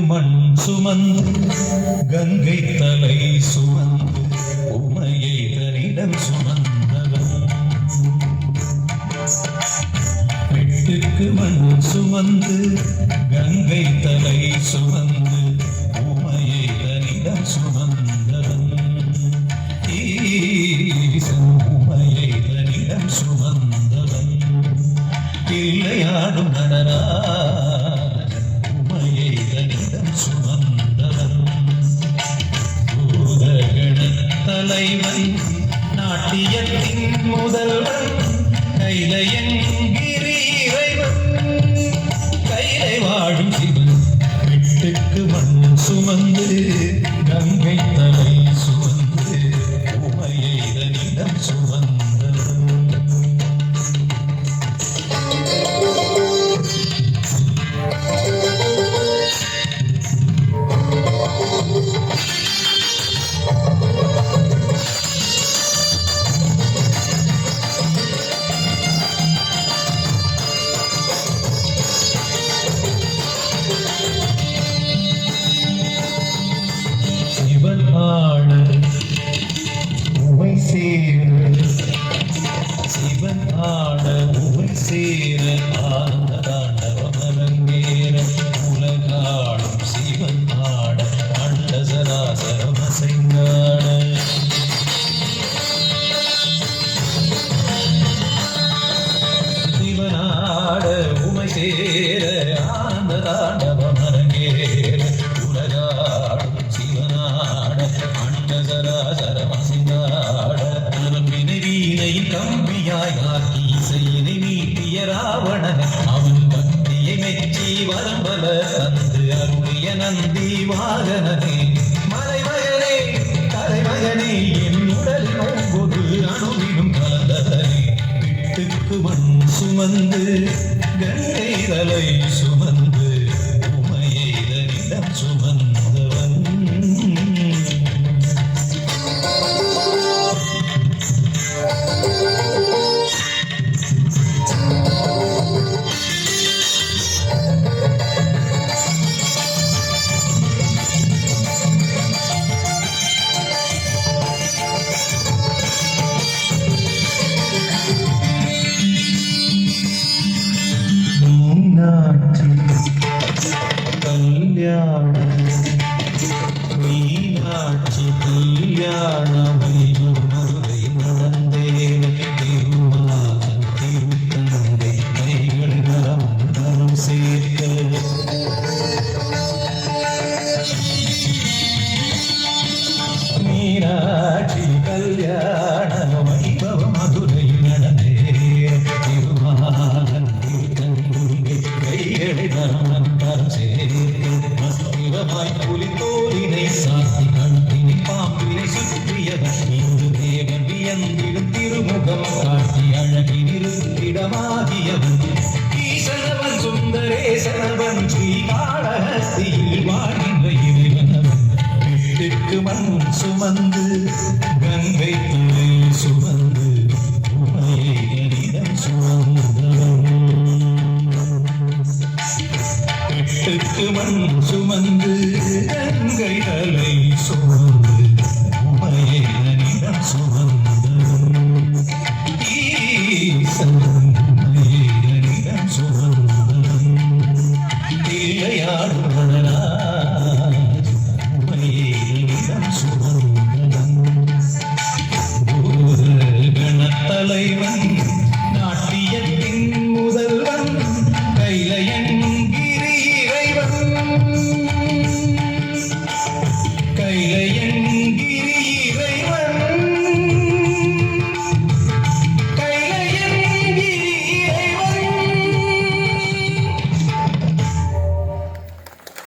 மண் சுமந்து கங்கை தலை சுமந்து உமையை தனிடம் சுமந்தவன். பெட்டுக்கு மண் சுமந்து கங்கை தலை சுமந்து உமையை தனிடம் சுமந்தவன். ஈசன் உமையை தனிடம் சுமந்தவன். இல்லையாடும் நடரா சுமந்தவன். தலைவன் நாட்டியத்தின் முதல்வன் கைலையன் கிரி இறைவன். கைலை வாழும் சிவன் பெட்டுக்கு மண் சுமந்து கங்கை தலை சுமந்து உமையை தனிடம் சுமந்தவன். சிவன் ஆட உமை சேர சிவன் ஆட உமை சேர ஆனந்த தாண்டவம் அரங்கேற உலகாடும் சிவன் ஆட அண்ட சராசரம் அசைந்தாட. சிவன் ஆட உமை சேர ஆனந்த தாண்டவம் அரங்கேற உலகாடும் சிவனாட அண்ட சராசரம் அசைந்தாட. நம்பினை வீணையில் கம்பியாய் ஆக்கி இசையினை மீட்டிய ராவணன் அவன் பக்தியை மெச்சி வரம்பல தந்து அருளிய நந்தி வாகனனே. மலைமகனே தலைமகனே என் உடலில் ஒவ்வொரு அணுவிலும் கலந்தவனே. பிட்டுக்கு மண் சுமந்து கங்கை தலை சுமந்து உமையை தனிடம் சுமந்தவன். மீனாட்சி கல்யாணம் மதுரை நடந்தேன். திருமாதன் திருத்தந்தை கைகள் நலம் சேர்க்க. மீனாட்சி கல்யாணம் வைபவ மதுரை நடந்தேன். திருமாதன் திருத்தந்தை கைகளை நலம் சேர்க்க. புலித்தோலினை சாத்தி கழுத்தினை பாம்பினை சுற்றியவன் இன்று தேவன் வியந்திடும் திருமுகம் காட்டி அழகி நிறுத்திடமாகியவன். ஈசனவன் சுந்தரேசனவன் ஸ்ரீகாளஹஸ்தியில் வாழ்கின்ற இறைவனவன். பெட்டுக்கு மண் சுமந்து கங்கை தலை சுமந்து உமையை தனிடம் சுமந்தவன். பெட்டுக்கு மண் சுமந்து கங்கை தலை சுமந்து உமையை தனிடம் சுமந்தவன். ஈசன் உமையை தனிடம் சுமந்தவன். இல்லையாடும் நடராஜ் உமையை தனிடம் சுமந்தவன். கணத்தலைவன் நாட்டியத்தின் முதல்வன் கைலையன் கைலையன்